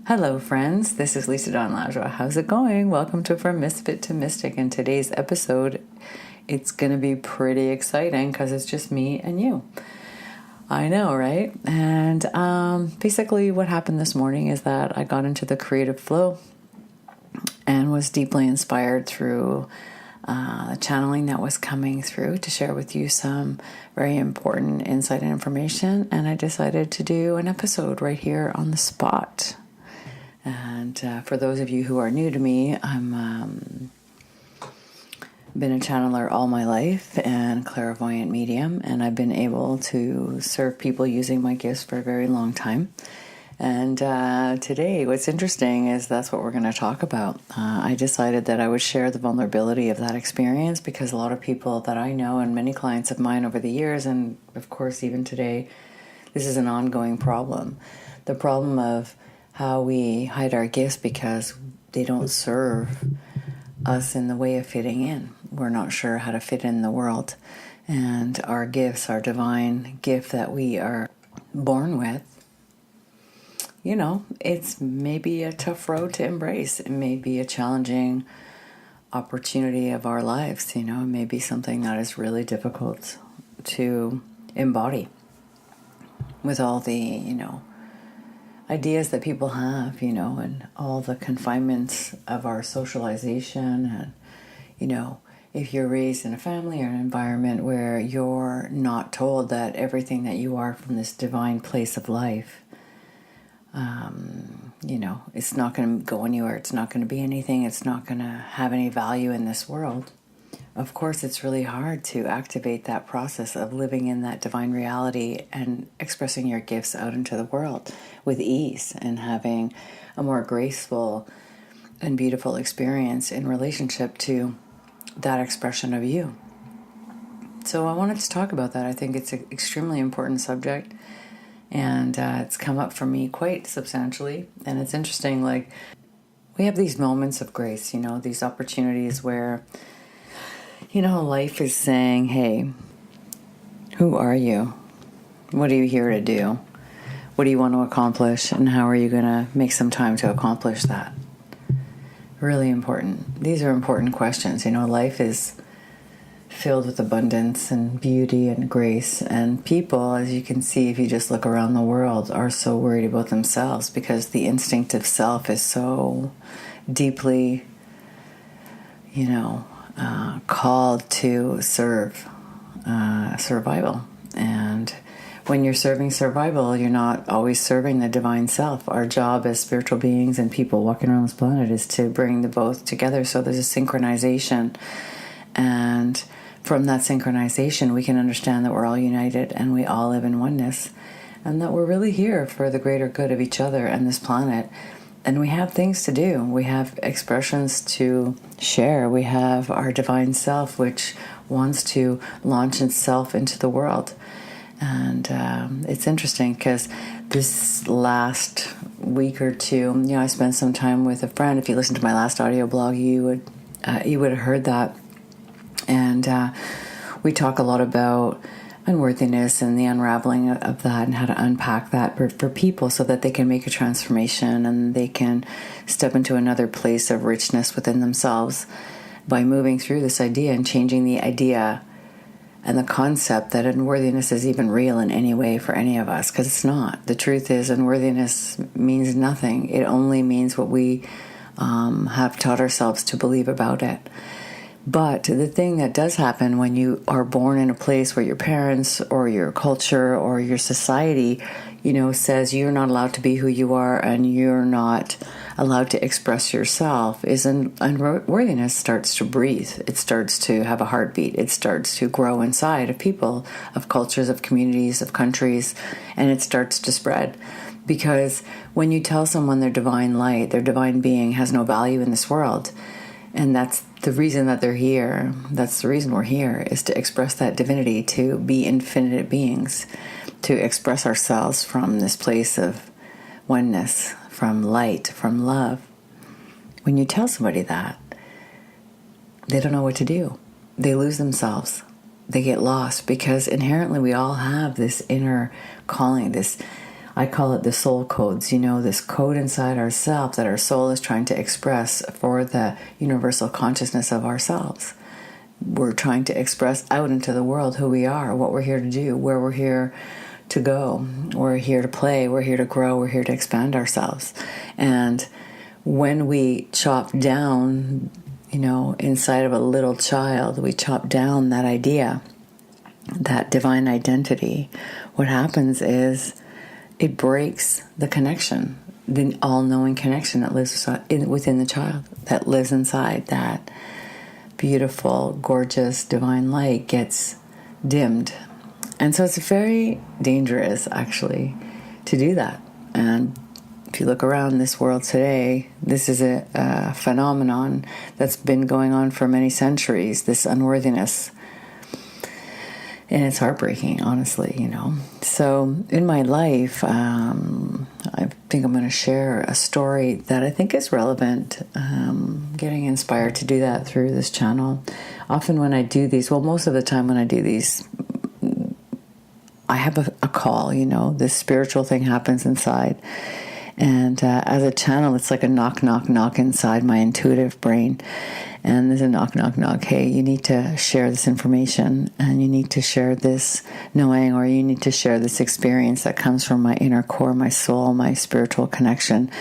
Hello, friends. This is Lisa Dawn Lajwa. How's it going? Welcome to From Misfit to Mystic. In today's episode, it's going to be pretty exciting because it's just me and you. I know, right? And basically what happened this morning is that I got into the creative flow and was deeply inspired through the channeling that was coming through to share with you some very important insight and information. And I decided to do an episode right here on the spot. And for those of you who are new to me, I'm been a channeler all my life and clairvoyant medium, and I've been able to serve people using my gifts for a very long time. And today, what's interesting is that's what we're going to talk about. I decided that I would share the vulnerability of that experience because a lot of people that I know and many clients of mine over the years, and of course even today, this is an ongoing problem. The problem of how we hide our gifts because they don't serve us in the way of fitting in. We're not sure how to fit in the world. And our gifts, our divine gift that we are born with, you know, it's maybe a tough road to embrace. It may be a challenging opportunity of our lives, you know, it may be something that is really difficult to embody with all the, you know, ideas that people have, you know, and all the confinements of our socialization. And, you know, if you're raised in a family or an environment where you're not told that everything that you are from this divine place of life, you know, it's not going to go anywhere. It's not going to be anything. It's not going to have any value in this world. Of course, it's really hard to activate that process of living in that divine reality and expressing your gifts out into the world with ease and having a more graceful and beautiful experience in relationship to that expression of you. So I wanted to talk about that. I think it's an extremely important subject, and it's come up for me quite substantially. And it's interesting, like, we have these moments of grace, you know, these opportunities where, you know, life is saying, hey, who are you? What are you here to do? What do you want to accomplish? And how are you going to make some time to accomplish that? Really important. These are important questions. You know, life is filled with abundance and beauty and grace. And people, as you can see, if you just look around the world, are so worried about themselves because the instinct of self is so deeply, you know, called to serve survival. And when you're serving survival, you're not always serving the divine self. Our job as spiritual beings and people walking around this planet is to bring the both together. So there's a synchronization. And from that synchronization, we can understand that we're all united and we all live in oneness. And that we're really here for the greater good of each other and this planet. And we have things to do. We have expressions to share. We have our divine self, which wants to launch itself into the world. And it's interesting because this last week or two, you know, I spent some time with a friend. If you listened to my last audio blog, you would have heard that. And we talk a lot about unworthiness and the unraveling of that and how to unpack that for people so that they can make a transformation and they can step into another place of richness within themselves by moving through this idea and changing the idea and the concept that unworthiness is even real in any way for any of us, because it's not. The truth is unworthiness means nothing. It only means what we have taught ourselves to believe about it. But the thing that does happen when you are born in a place where your parents or your culture or your society, you know, says you're not allowed to be who you are and you're not allowed to express yourself, is unworthiness starts to breathe. It starts to have a heartbeat. It starts to grow inside of people, of cultures, of communities, of countries, and it starts to spread. Because when you tell someone their divine light, their divine being has no value in this world, and that's the reason that they're here. That's the reason we're here, is to express that divinity, to be infinite beings, to express ourselves from this place of oneness, from light, from love. When you tell somebody that, they don't know what to do. They lose themselves. They get lost because inherently we all have this inner calling, this I call it the soul codes, this code inside ourselves that our soul is trying to express for the universal consciousness of ourselves. We're trying to express out into the world who we are, what we're here to do, where we're here to go. We're here to play, we're here to grow, we're here to expand ourselves. And when we chop down, inside of a little child, we chop down that idea, that divine identity, what happens is it breaks the connection, the all-knowing connection that lives within the child, that lives inside. That beautiful, gorgeous, divine light gets dimmed. And so it's very dangerous, actually, to do that. And if you look around this world today, this is a phenomenon that's been going on for many centuries, this unworthiness. And it's heartbreaking, honestly, So in my life, I think I'm going to share a story that I think is relevant, getting inspired to do that through this channel. Often when I do these, most of the time when I do these, I have a call, this spiritual thing happens inside. And as a channel, it's like a knock, knock, knock inside my intuitive brain. And there's a knock, knock, knock. Hey, you need to share this information, and you need to share this knowing, or you need to share this experience that comes from my inner core, my soul, my spiritual connection.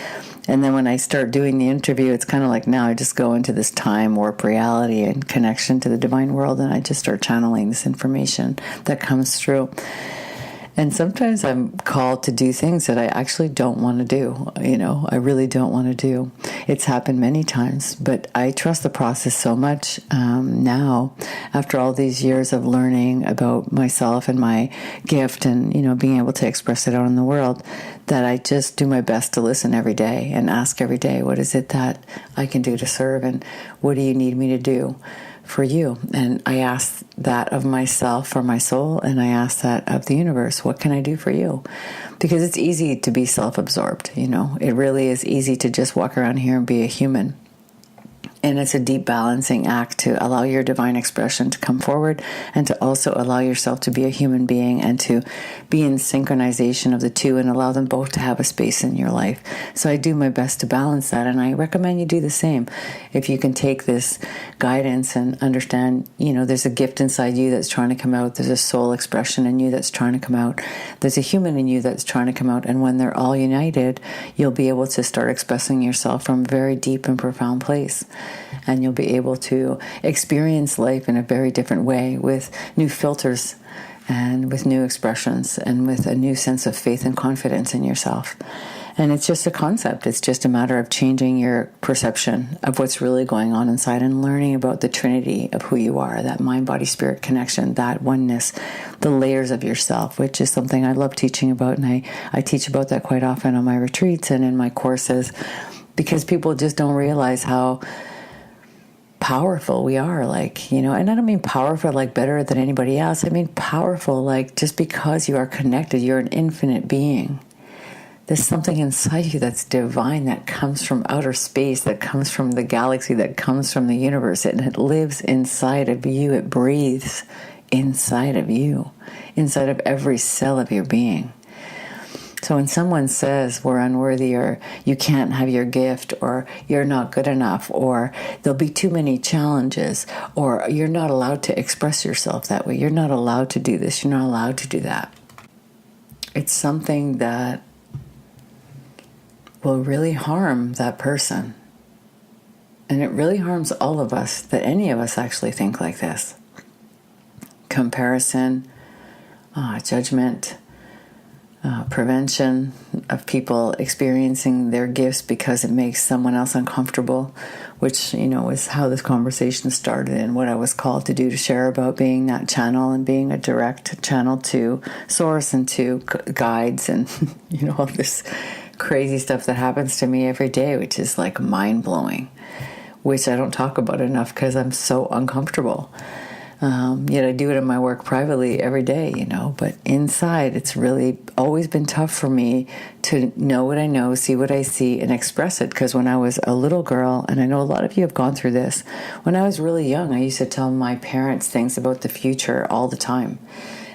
And then when I start doing the interview, it's kind of like now I just go into this time warp reality and connection to the divine world, and I just start channeling this information that comes through. And sometimes I'm called to do things that I actually don't want to do. I really don't want to do. It's happened many times, but I trust the process so much now, after all these years of learning about myself and my gift and, being able to express it out in the world, that I just do my best to listen every day and ask every day, what is it that I can do to serve, and what do you need me to do for you? And I ask that of myself for my soul, and I ask that of the universe. What can I do for you? Because it's easy to be self-absorbed, It really is easy to just walk around here and be a human. And it's a deep balancing act to allow your divine expression to come forward, and to also allow yourself to be a human being and to be in synchronization of the two and allow them both to have a space in your life. So I do my best to balance that, and I recommend you do the same. If you can take this guidance and understand, there's a gift inside you that's trying to come out. There's a soul expression in you that's trying to come out. There's a human in you that's trying to come out. And when they're all united, you'll be able to start expressing yourself from a very deep and profound place. And you'll be able to experience life in a very different way, with new filters and with new expressions and with a new sense of faith and confidence in yourself. And it's just a concept. It's just a matter of changing your perception of what's really going on inside and learning about the trinity of who you are, that mind, body, spirit connection, that oneness, the layers of yourself, which is something I love teaching about. And I teach about that quite often on my retreats and in my courses, because people just don't realize how powerful we are, and I don't mean powerful like better than anybody else. I mean powerful like just because you are connected, you're an infinite being. There's something inside you that's divine, that comes from outer space, that comes from the galaxy, that comes from the universe, and it lives inside of you. It breathes inside of you, inside of every cell of your being. So when someone says we're unworthy, or you can't have your gift, or you're not good enough, or there'll be too many challenges, or you're not allowed to express yourself that way, you're not allowed to do this, you're not allowed to do that, it's something that will really harm that person. And it really harms all of us, that any of us actually think like this. Comparison, judgment, prevention of people experiencing their gifts because it makes someone else uncomfortable, which, is how this conversation started and what I was called to do, to share about being that channel and being a direct channel to source and to guides and, all this crazy stuff that happens to me every day, which is like mind-blowing, which I don't talk about enough because I'm so uncomfortable. Yet I do it in my work privately every day, but inside it's really always been tough for me to know what I know, see what I see, and express it. Because when I was a little girl, and I know a lot of you have gone through this, when I was really young, I used to tell my parents things about the future all the time.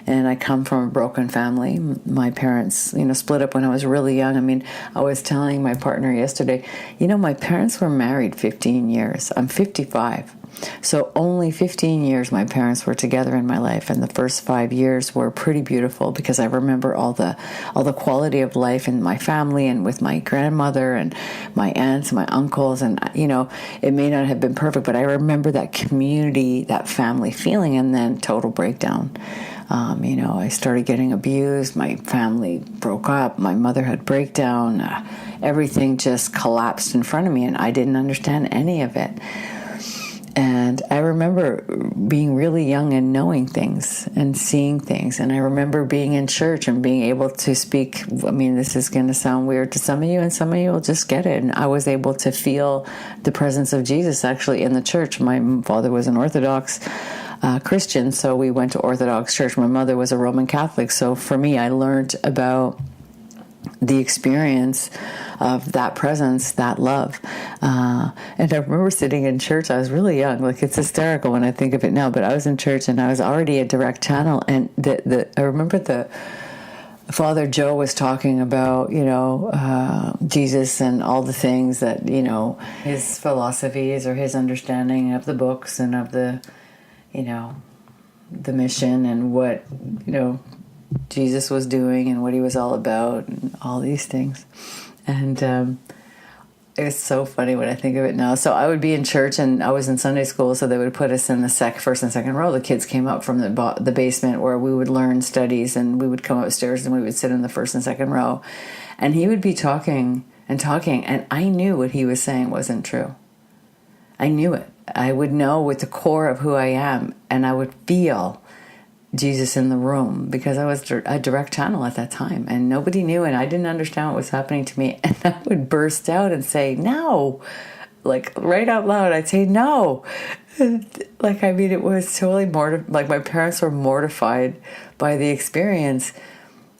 And I come from a broken family. My parents, split up when I was really young. I mean, I was telling my partner yesterday, my parents were married 15 years. I'm 55. So only 15 years my parents were together in my life, and the first 5 years were pretty beautiful because I remember all the quality of life in my family and with my grandmother and my aunts, my uncles, and it may not have been perfect, but I remember that community, that family feeling, and then total breakdown. I started getting abused. My family broke up. My mother had breakdown. Everything just collapsed in front of me, and I didn't understand any of it. And I remember being really young and knowing things and seeing things. And I remember being in church and being able to speak. I mean, this is going to sound weird to some of you, and some of you will just get it. And I was able to feel the presence of Jesus actually in the church. My father was an Orthodox Christian, so we went to Orthodox church. My mother was a Roman Catholic. So for me, I learned about the experience of that presence, that love. And I remember sitting in church. I was really young. Like, it's hysterical when I think of it now, but I was in church and I was already a direct channel. And I remember the Father Joe was talking about, Jesus and all the things that, his philosophies or his understanding of the books and of the mission and what, Jesus was doing and what he was all about and all these things. And it's so funny when I think of it now. So I would be in church, and I was in Sunday school, so they would put us in the first and second row. The kids came up from the basement where we would learn studies, and we would come upstairs and we would sit in the first and second row. And he would be talking, and I knew what he was saying wasn't true. I knew it. I would know with the core of who I am, and I would feel Jesus in the room because I was a direct channel at that time, and nobody knew, and I didn't understand what was happening to me. And I would burst out and say, no, like right out loud, I'd say, no. Like, I mean, it was totally like my parents were mortified by the experience,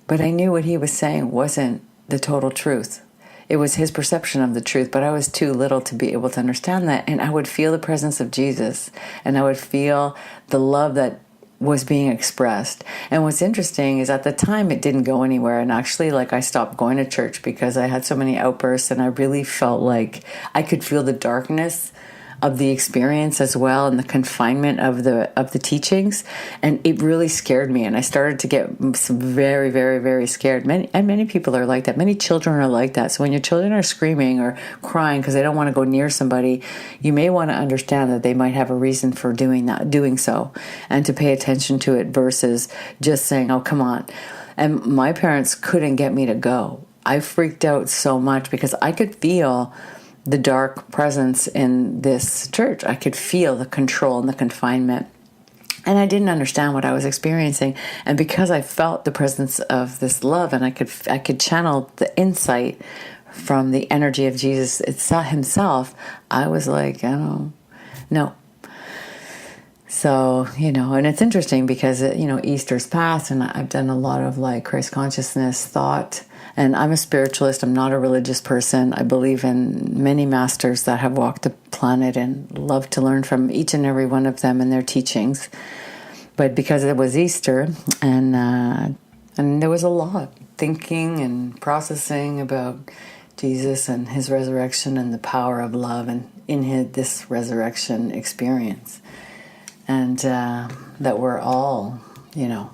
but I knew what he was saying wasn't the total truth. It was his perception of the truth, but I was too little to be able to understand that. And I would feel the presence of Jesus, and I would feel the love that was being expressed. And what's interesting is at the time it didn't go anywhere, and actually, like, I stopped going to church because I had so many outbursts, and I really felt like I could feel the darkness of the experience as well, and the confinement of the teachings, and it really scared me. And I started to get very, very, very scared. Many people are like that. Many children are like that. So when your children are screaming or crying because they don't want to go near somebody, you may want to understand that they might have a reason for doing so, and to pay attention to it versus just saying, "Oh, come on." And my parents couldn't get me to go. I freaked out so much because I could feel the dark presence in this church. I could feel the control and the confinement. And I didn't understand what I was experiencing. And because I felt the presence of this love, and I could channel the insight from the energy of Jesus himself, I was like, I don't know. So, and it's interesting because, Easter's passed, and I've done a lot of like Christ consciousness thought. And I'm a spiritualist. I'm not a religious person. I believe in many masters that have walked the planet and love to learn from each and every one of them and their teachings. But because it was Easter, and there was a lot thinking and processing about Jesus and his resurrection and the power of love and in this resurrection experience. And that we're all, in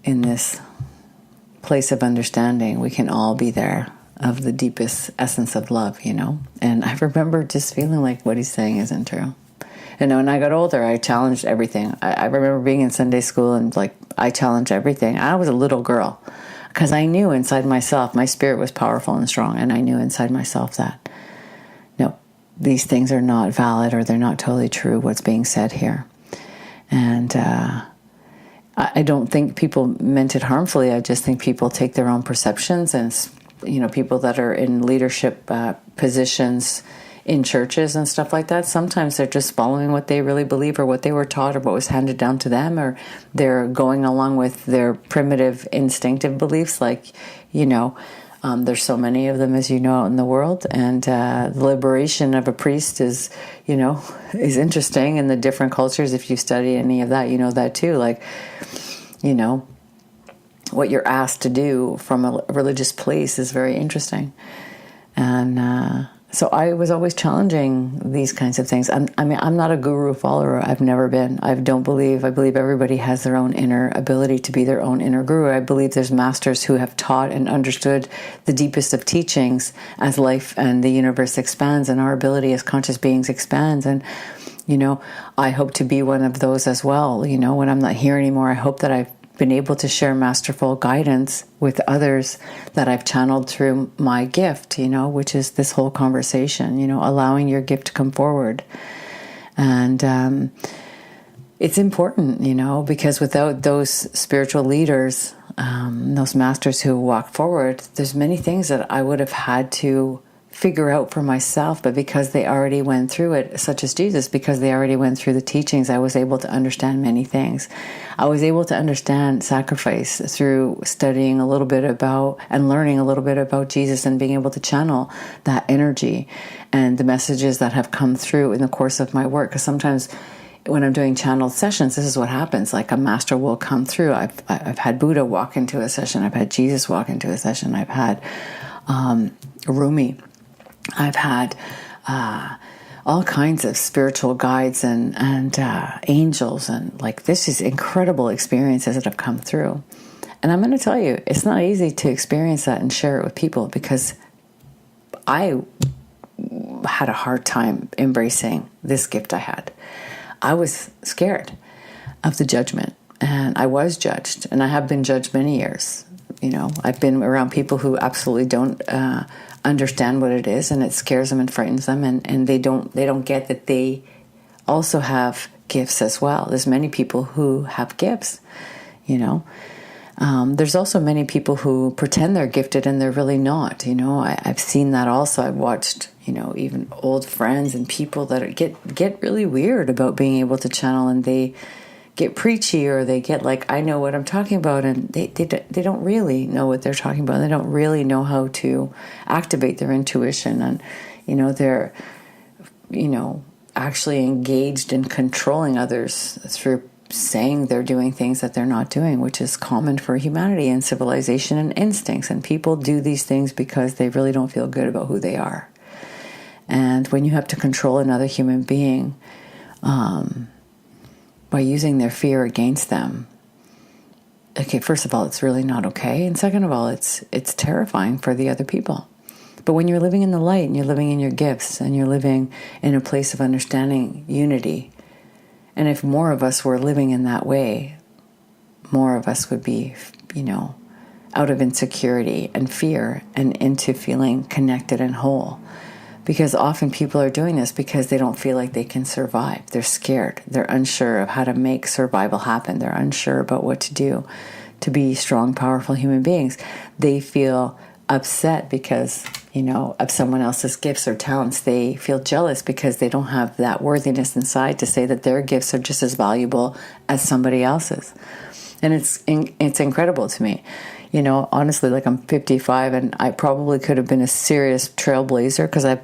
this place of understanding. We can all be there of the deepest essence of love, And I remember just feeling like what he's saying isn't true. And when I got older, I challenged everything. I remember being in Sunday school and I challenged everything. I was a little girl because I knew inside myself, my spirit was powerful and strong. And I knew inside myself that, no, these things are not valid, or they're not totally true, what's being said here. And, I don't think people meant it harmfully. I just think people take their own perceptions, and people that are in leadership positions in churches and stuff like that, sometimes they're just following what they really believe or what they were taught or what was handed down to them, or they're going along with their primitive instinctive beliefs like, There's so many of them, as you know, out in the world, and the liberation of a priest is, is interesting in the different cultures. If you study any of that, you know that too. Like, what you're asked to do from a religious place is very interesting. And so I was always challenging these kinds of things. I'm not a guru follower. I've never been. I believe everybody has their own inner ability to be their own inner guru. I believe there's masters who have taught and understood the deepest of teachings as life and the universe expands and our ability as conscious beings expands. And, I hope to be one of those as well. When I'm not here anymore, I hope that I've been able to share masterful guidance with others that I've channeled through my gift, which is this whole conversation, allowing your gift to come forward. And it's important, because without those spiritual leaders, those masters who walk forward, there's many things that I would have had to figure out for myself, but because they already went through it, such as Jesus, because they already went through the teachings, I was able to understand many things. I was able to understand sacrifice through studying a little bit about and learning a little bit about Jesus and being able to channel that energy and the messages that have come through in the course of my work. Because sometimes when I'm doing channeled sessions, this is what happens. Like a master will come through. I've had Buddha walk into a session. I've had Jesus walk into a session. I've had Rumi. I've had all kinds of spiritual guides and angels, and like this is incredible experiences that have come through. And I'm going to tell you, it's not easy to experience that and share it with people, because I had a hard time embracing this gift I had. I was scared of the judgment, and I was judged, and I have been judged many years. I've been around people who absolutely don't understand what it is, and it scares them and frightens them, and they don't get that they also have gifts as well. There's many people who have gifts, There's also many people who pretend they're gifted and they're really not. I've seen that also. I've watched, even old friends and people that get really weird about being able to channel, and they get preachy, or they get like, I know what I'm talking about, and they don't really know what they're talking about. They don't really know how to activate their intuition, and they're actually engaged in controlling others through saying they're doing things that they're not doing, which is common for humanity and civilization and instincts. And people do these things because they really don't feel good about who they are. And when you have to control another human being by using their fear against them, okay, first of all, it's really not okay. And second of all, it's terrifying for the other people. But when you're living in the light and you're living in your gifts and you're living in a place of understanding unity, and if more of us were living in that way, more of us would be, out of insecurity and fear and into feeling connected and whole. Because often people are doing this because they don't feel like they can survive. They're scared. They're unsure of how to make survival happen. They're unsure about what to do to be strong, powerful human beings. They feel upset because, of someone else's gifts or talents. They feel jealous because they don't have that worthiness inside to say that their gifts are just as valuable as somebody else's. And it's incredible to me. Honestly, like I'm 55 and I probably could have been a serious trailblazer because I've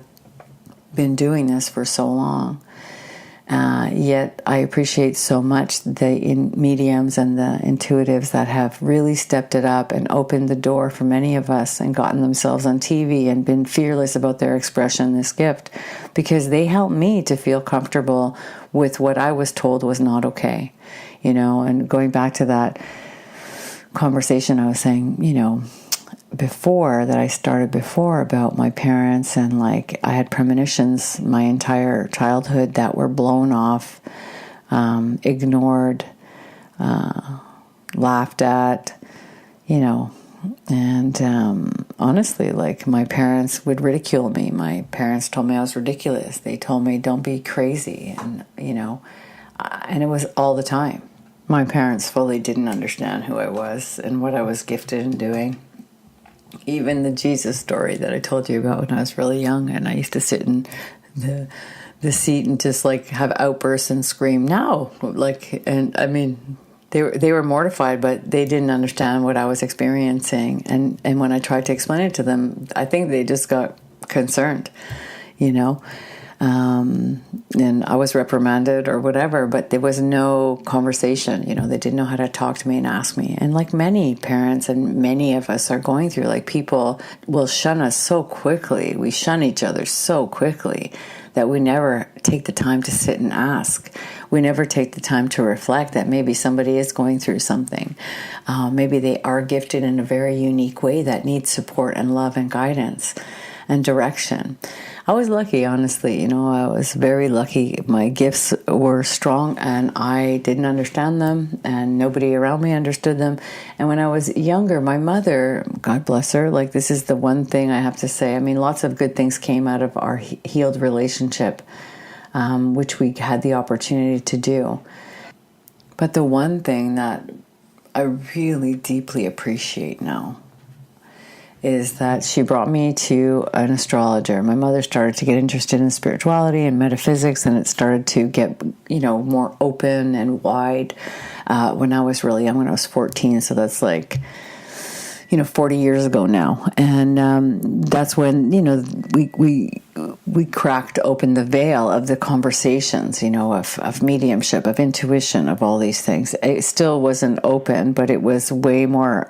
been doing this for so long. Yet I appreciate so much the mediums and the intuitives that have really stepped it up and opened the door for many of us and gotten themselves on TV and been fearless about their expression, this gift, because they helped me to feel comfortable with what I was told was not okay. And going back to that conversation I was saying, before that I started before about my parents, and like I had premonitions my entire childhood that were blown off, ignored, laughed at, and honestly, like my parents would ridicule me. My parents told me I was ridiculous. They told me don't be crazy, and and it was all the time. My parents fully didn't understand who I was and what I was gifted in doing. Even the Jesus story that I told you about when I was really young, and I used to sit in the seat and just like have outbursts and scream, no, like, and I mean, They were mortified, but they didn't understand what I was experiencing. And when I tried to explain it to them, I think they just got concerned, you know. And I was reprimanded or whatever, but there was no conversation. You know, they didn't know how to talk to me and ask me. And like many parents and many of us are going through, like, people will shun us so quickly. We shun each other so quickly that we never take the time to sit and ask. We never take the time to reflect that maybe somebody is going through something. Maybe they are gifted in a very unique way that needs support and love and guidance and direction. I was lucky, honestly. You know, I was very lucky. My gifts were strong and I didn't understand them and nobody around me understood them. And when I was younger, my mother, God bless her, like, this is the one thing I have to say. I mean, lots of good things came out of our healed relationship, which we had the opportunity to do. But the one thing that I really deeply appreciate now is that she brought me to an astrologer. My mother started to get interested in spirituality and metaphysics, and it started to get, you know, more open and wide when I was really young, when I was 14. So that's like, you know, 40 years ago now. And that's when, you know, we cracked open the veil of the conversations, you know, of mediumship, of intuition, of all these things. It still wasn't open, but it was way more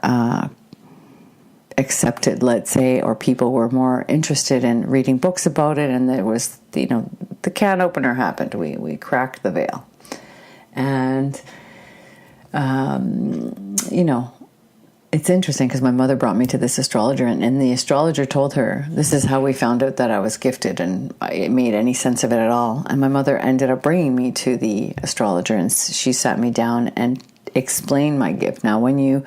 accepted, let's say, or people were more interested in reading books about it, and there was, you know, the can opener happened. We cracked the veil. And you know, it's interesting because my mother brought me to this astrologer, and the astrologer told her, this is how we found out that I was gifted, and it made any sense of it at all. And my mother ended up bringing me to the astrologer, and she sat me down and explained my gift. Now, when you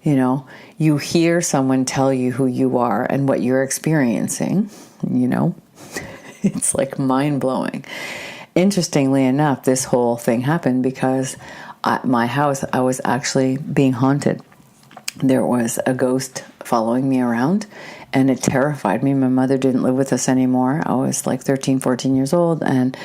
know, you hear someone tell you who you are and what you're experiencing, you know, it's like mind-blowing. Interestingly enough, this whole thing happened because at my house, I was actually being haunted. There was a ghost following me around, and it terrified me. My mother didn't live with us anymore. I was like 13, 14 years old, and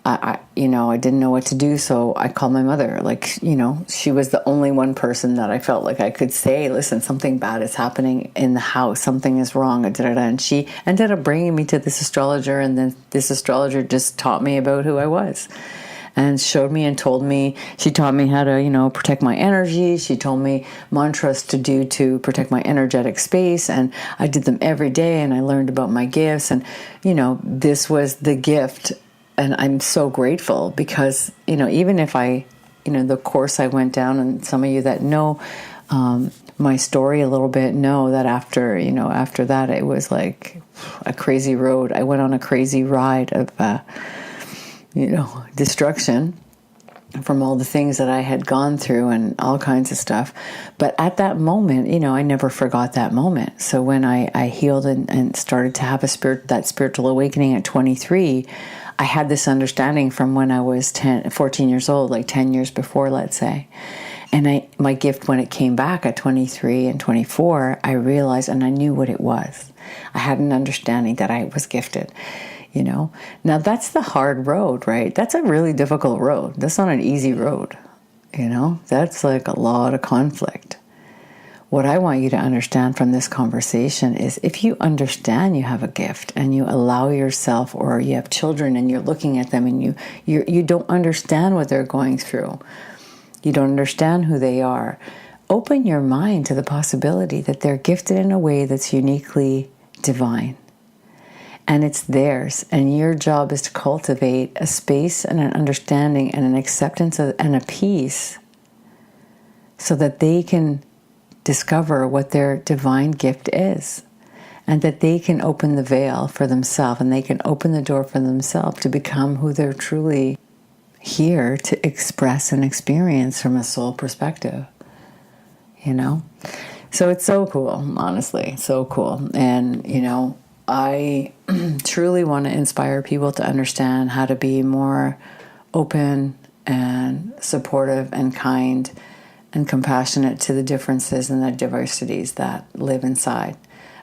I didn't know what to do, so I called my mother. Like, you know, she was the only one person that I felt like I could say, listen, something bad is happening in the house, something is wrong, and she ended up bringing me to this astrologer, and then this astrologer just taught me about who I was, and showed me and told me, she taught me how to, you know, protect my energy. She told me mantras to do to protect my energetic space, and I did them every day, and I learned about my gifts, and, you know, this was the gift. And I'm so grateful because, you know, even if the course I went down, and some of you that know my story a little bit know that after that, it was like a crazy road. I went on a crazy ride of, destruction from all the things that I had gone through and all kinds of stuff. But at that moment, you know, I never forgot that moment. So when I healed and started to have that spiritual awakening at 23, I had this understanding from when I was 14 years old, like 10 years before, let's say. And my gift, when it came back at 23 and 24, I realized, and I knew what it was. I had an understanding that I was gifted, you know. Now, that's the hard road, right? That's a really difficult road. That's not an easy road, you know. That's like a lot of conflict. What I want you to understand from this conversation is, if you understand you have a gift and you allow yourself, or you have children and you're looking at them and you don't understand what they're going through, you don't understand who they are, open your mind to the possibility that they're gifted in a way that's uniquely divine. And it's theirs. And your job is to cultivate a space and an understanding and an acceptance and a peace so that they can discover what their divine gift is, and that they can open the veil for themselves, and they can open the door for themselves to become who they're truly here to express and experience from a soul perspective, you know? So it's so cool, honestly, so cool. And, you know, I truly want to inspire people to understand how to be more open and supportive and kind and compassionate to the differences and the diversities that live inside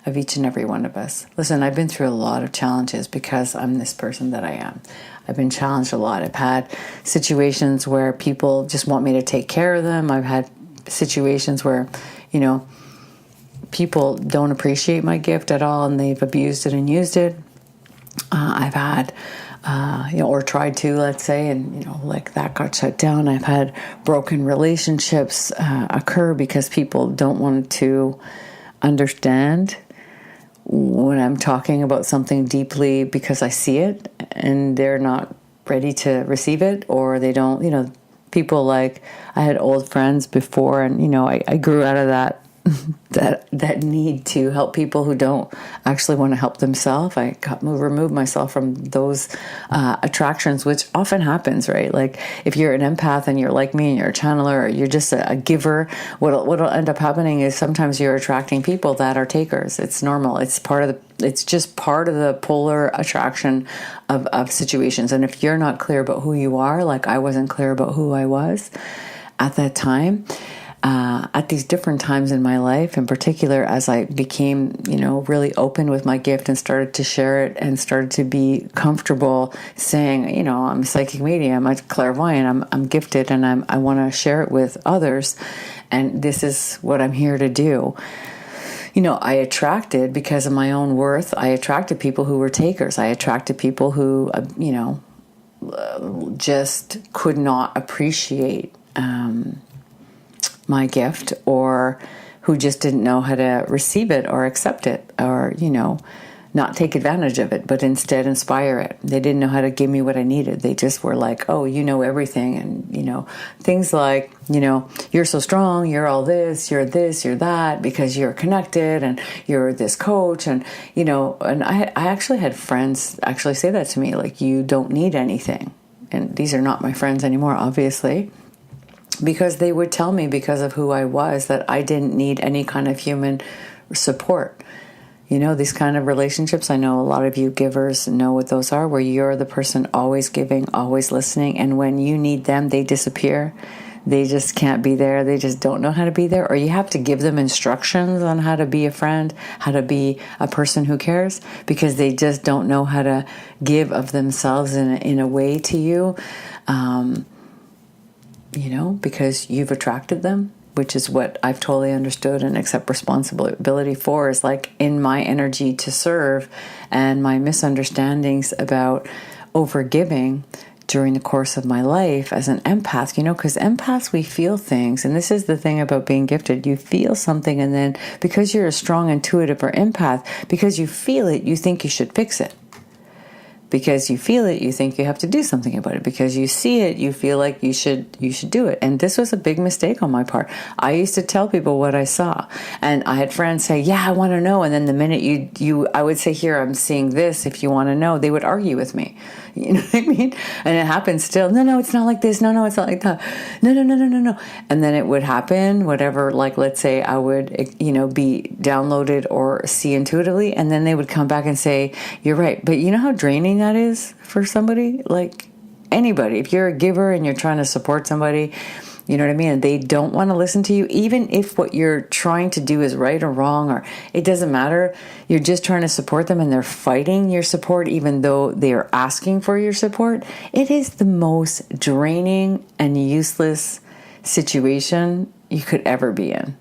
of each and every one of us. Listen, I've been through a lot of challenges because I'm this person that I am. I've been challenged a lot. I've had situations where people just want me to take care of them. I've had situations where, people don't appreciate my gift at all and they've abused it and used it. I've had, or tried to, let's say, and, like that got shut down. I've had broken relationships occur because people don't want to understand when I'm talking about something deeply because I see it and they're not ready to receive it, or they don't, people like, I had old friends before and, I grew out of that that need to help people who don't actually want to help themselves. I removed myself from those attractions, which often happens, right? Like if you're an empath and you're like me and you're a channeler or you're just a giver, what'll end up happening is sometimes you're attracting people that are takers. It's normal. It's just part of the polar attraction of situations. And if you're not clear about who you are, like I wasn't clear about who I was at that time, at these different times in my life, in particular, as I became, really open with my gift and started to share it and started to be comfortable saying, I'm a psychic medium, I'm clairvoyant, I'm gifted, and I want to share it with others. And this is what I'm here to do. I attracted, because of my own worth, I attracted people who were takers. I attracted people who, just could not appreciate my gift, or who just didn't know how to receive it or accept it, or, not take advantage of it, but instead inspire it. They didn't know how to give me what I needed. They just were like, oh, you know everything. And, things like, you're so strong, you're all this, you're that, because you're connected and you're this coach. And, and I actually had friends actually say that to me, like, you don't need anything. And these are not my friends anymore, obviously, because they would tell me, because of who I was, that I didn't need any kind of human support. These kind of relationships, I know a lot of you givers know what those are, where you're the person always giving, always listening, and when you need them, they disappear. They just can't be there. They just don't know how to be there. Or you have to give them instructions on how to be a friend, how to be a person who cares, because they just don't know how to give of themselves in a way to you. Because you've attracted them, which is what I've totally understood and accept responsibility for, is like in my energy to serve and my misunderstandings about overgiving during the course of my life as an empath, because empaths, we feel things. And this is the thing about being gifted. You feel something, and then because you're a strong intuitive or empath, because you feel it, you think you should fix it. Because you feel it, you think you have to do something about it. Because you see it, you feel like you should do it. And this was a big mistake on my part. I used to tell people what I saw, and I had friends say, "Yeah, I want to know." And then the minute I would say, "Here, I'm seeing this. If you want to know," they would argue with me. You know what I mean? And it happens still. No, it's not like this. No, it's not like that. No. And then it would happen, whatever, like let's say I would, be downloaded or see intuitively. And then they would come back and say, "You're right." But you know how draining that is for somebody? Like anybody. If you're a giver and you're trying to support somebody, you know what I mean? And they don't want to listen to you, even if what you're trying to do is right or wrong, or it doesn't matter. You're just trying to support them and they're fighting your support, even though they are asking for your support. It is the most draining and useless situation you could ever be in.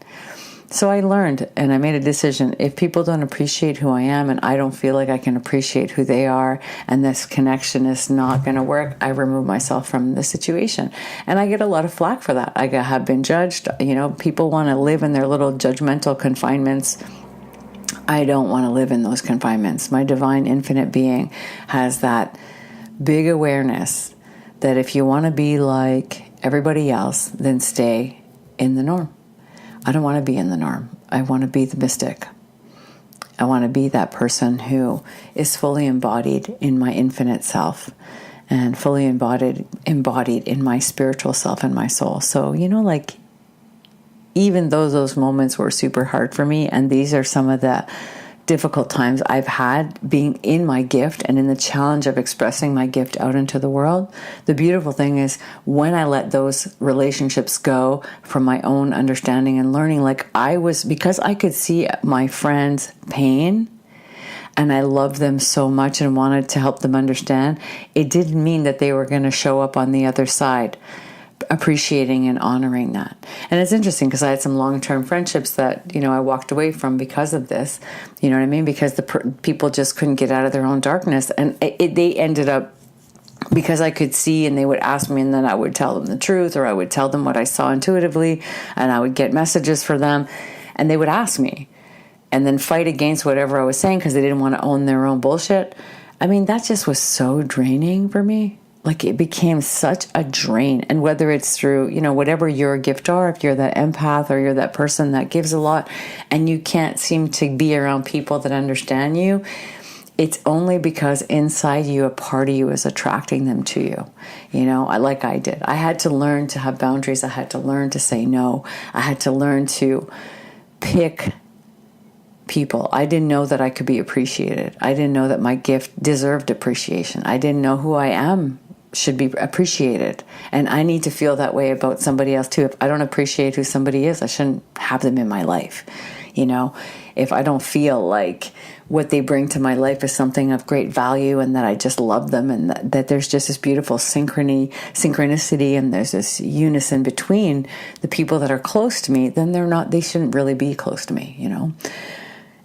So I learned and I made a decision. If people don't appreciate who I am and I don't feel like I can appreciate who they are, and this connection is not going to work, I remove myself from the situation. And I get a lot of flack for that. I have been judged. People want to live in their little judgmental confinements. I don't want to live in those confinements. My divine infinite being has that big awareness that if you want to be like everybody else, then stay in the norm. I don't want to be in the norm. I want to be the mystic. I want to be that person who is fully embodied in my infinite self and fully embodied in my spiritual self and my soul. So, even though those moments were super hard for me, and these are some of the difficult times I've had being in my gift and in the challenge of expressing my gift out into the world, the beautiful thing is when I let those relationships go from my own understanding and learning, like because I could see my friends' pain and I loved them so much and wanted to help them understand, it didn't mean that they were going to show up on the other side appreciating and honoring that. And it's interesting because I had some long-term friendships that, I walked away from because of this, you know what I mean? Because the people just couldn't get out of their own darkness. And they ended up, because I could see and they would ask me and then I would tell them the truth, or I would tell them what I saw intuitively, and I would get messages for them and they would ask me and then fight against whatever I was saying because they didn't want to own their own bullshit. I mean, that just was so draining for me. Like, it became such a drain. And whether it's through, whatever your gift are, if you're that empath or you're that person that gives a lot and you can't seem to be around people that understand you, it's only because inside you, a part of you is attracting them to you. Like I did. I had to learn to have boundaries. I had to learn to say no. I had to learn to pick people. I didn't know that I could be appreciated. I didn't know that my gift deserved appreciation. I didn't know who I am should be appreciated. And I need to feel that way about somebody else too. If I don't appreciate who somebody is, I shouldn't have them in my life. If I don't feel like what they bring to my life is something of great value and that I just love them and that there's just this beautiful synchronicity and there's this unison between the people that are close to me, then they shouldn't really be close to me,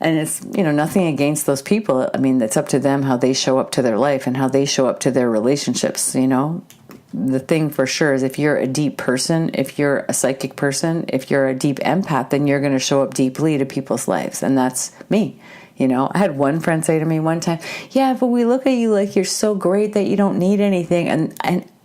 And it's, nothing against those people. I mean, it's up to them how they show up to their life and how they show up to their relationships, The thing for sure is if you're a deep person, if you're a psychic person, if you're a deep empath, then you're going to show up deeply to people's lives. And that's me. I had one friend say to me one time, yeah, but we look at you like you're so great that you don't need anything. And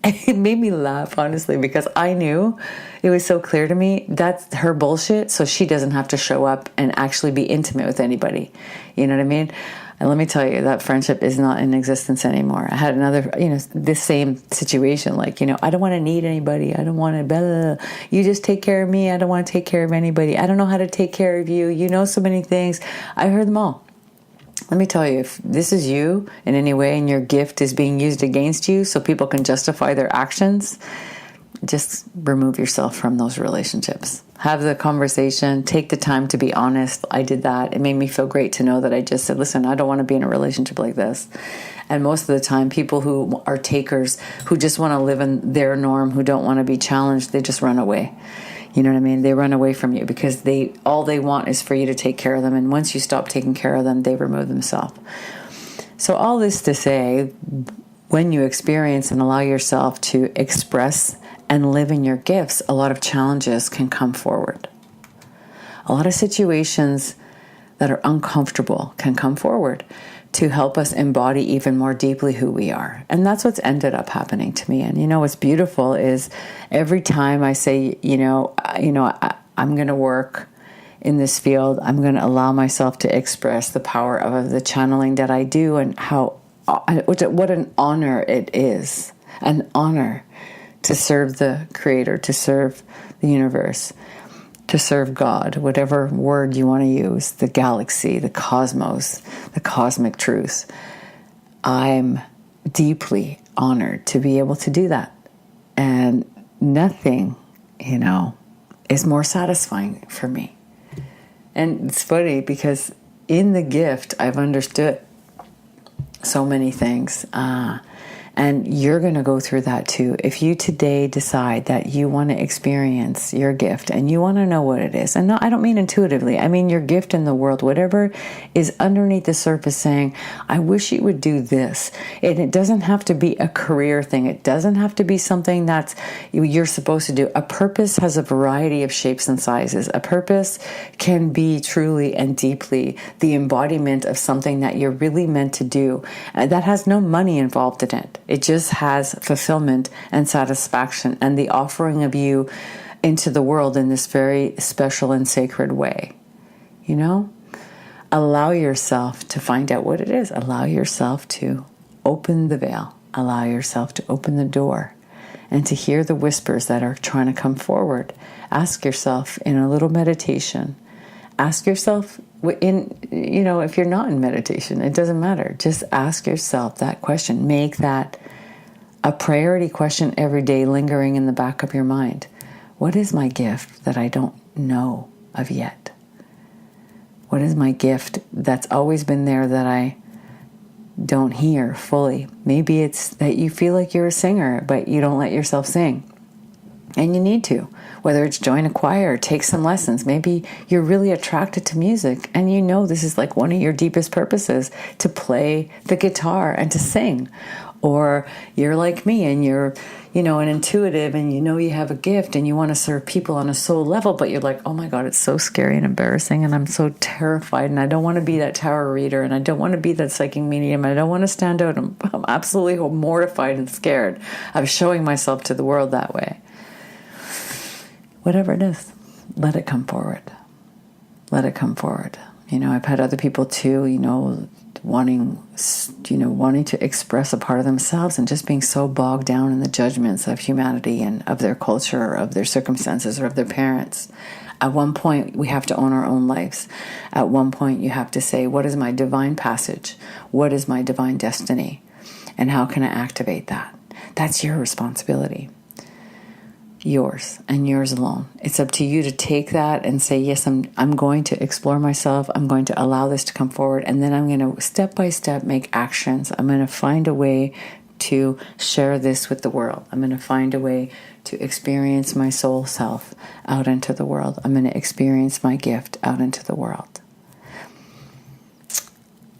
it made me laugh, honestly, because I knew it was so clear to me that's her bullshit. So she doesn't have to show up and actually be intimate with anybody. You know what I mean? And let me tell you, that friendship is not in existence anymore. I had another, this same situation. Like, I don't want to need anybody. I don't want to, blah, blah, blah. You just take care of me. I don't want to take care of anybody. I don't know how to take care of you. You know so many things. I heard them all. Let me tell you, if this is you in any way and your gift is being used against you so people can justify their actions, just remove yourself from those relationships. Have the conversation. Take the time to be honest. I did that. It made me feel great to know that I just said, listen, I don't want to be in a relationship like this. And most of the time, people who are takers, who just want to live in their norm, who don't want to be challenged, they just run away. You know what I mean? They run away from you because all they want is for you to take care of them. And once you stop taking care of them, they remove themselves. So all this to say, when you experience and allow yourself to express and live in your gifts, a lot of challenges can come forward. A lot of situations that are uncomfortable can come forward to help us embody even more deeply who we are. And that's what's ended up happening to me. And what's beautiful is every time I say, I'm going to work in this field, I'm going to allow myself to express the power of the channeling that I do and what an honor it is, an honor to serve the Creator, to serve the universe, to serve God, whatever word you want to use, the galaxy, the cosmos, the cosmic truth. I'm deeply honored to be able to do that. And nothing, is more satisfying for me. And it's funny because in the gift, I've understood so many things. And you're going to go through that too. If you today decide that you want to experience your gift and you want to know what it is, and no, I don't mean intuitively, I mean your gift in the world, whatever is underneath the surface saying, I wish you would do this. And it doesn't have to be a career thing. It doesn't have to be something that's you're supposed to do. A purpose has a variety of shapes and sizes. A purpose can be truly and deeply the embodiment of something that you're really meant to do. That has no money involved in it. It just has fulfillment and satisfaction and the offering of you into the world in this very special and sacred way. Allow yourself to find out what it is. Allow yourself to open the veil. Allow yourself to open the door and to hear the whispers that are trying to come forward. Ask yourself in a little meditation, ask yourself, if you're not in meditation, it doesn't matter. Just ask yourself that question. Make that a priority question every day, lingering in the back of your mind. What is my gift that I don't know of yet? What is my gift that's always been there that I don't hear fully? Maybe it's that you feel like you're a singer, but you don't let yourself sing. And you need to, whether it's join a choir or take some lessons. Maybe you're really attracted to music and you know this is like one of your deepest purposes, to play the guitar and to sing. Or you're like me and you're, an intuitive, and you have a gift and you want to serve people on a soul level, but you're like, oh my God, it's so scary and embarrassing and I'm so terrified and I don't want to be that tarot reader and I don't want to be that psychic medium. I don't want to stand out. I'm absolutely mortified and scared of showing myself to the world that way. Whatever it is, let it come forward. Let it come forward. I've had other people too, wanting to express a part of themselves and just being so bogged down in the judgments of humanity and of their culture or of their circumstances or of their parents. At one point, we have to own our own lives. At one point, you have to say, what is my divine passage? What is my divine destiny? And how can I activate that? That's your responsibility. Yours and yours alone. It's up to you to take that and say, yes, I'm going to explore myself. I'm going to allow this to come forward. And then I'm going to step by step make actions. I'm going to find a way to share this with the world. I'm going to find a way to experience my soul self out into the world. I'm going to experience my gift out into the world.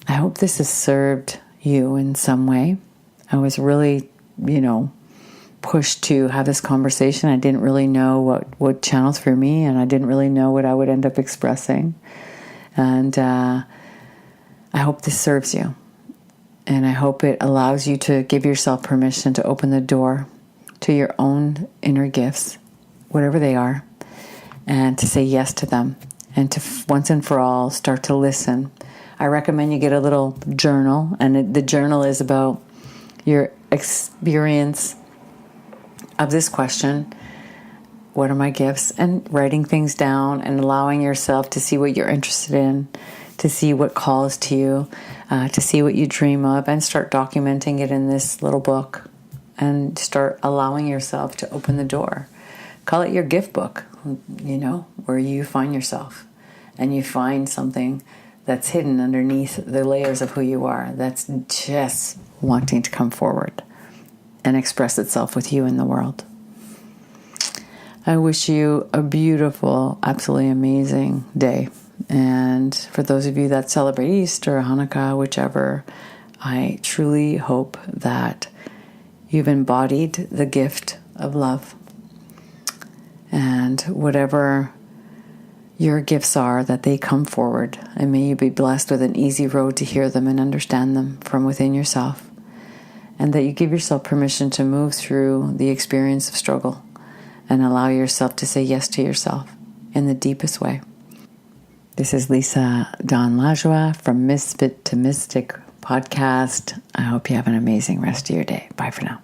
I hope this has served you in some way. I was really, pushed to have this conversation. I didn't really know what would channel through me, and I didn't really know what I would end up expressing. And I hope this serves you. And I hope it allows you to give yourself permission to open the door to your own inner gifts, whatever they are, and to say yes to them, and to once and for all start to listen. I recommend you get a little journal, and the journal is about your experience of this question, what are my gifts, and writing things down and allowing yourself to see what you're interested in, to see what calls to you, to see what you dream of, and start documenting it in this little book, and start allowing yourself to open the door. Call it your gift book, where you find yourself and you find something that's hidden underneath the layers of who you are, that's just wanting to come forward and express itself with you in the world. I wish you a beautiful, absolutely amazing day. And for those of you that celebrate Easter, Hanukkah, whichever, I truly hope that you've embodied the gift of love. And whatever your gifts are, that they come forward. And may you be blessed with an easy road to hear them and understand them from within yourself. And that you give yourself permission to move through the experience of struggle and allow yourself to say yes to yourself in the deepest way. This is Lisa Dawn Lajoie from Misfit to Mystic podcast. I hope you have an amazing rest of your day. Bye for now.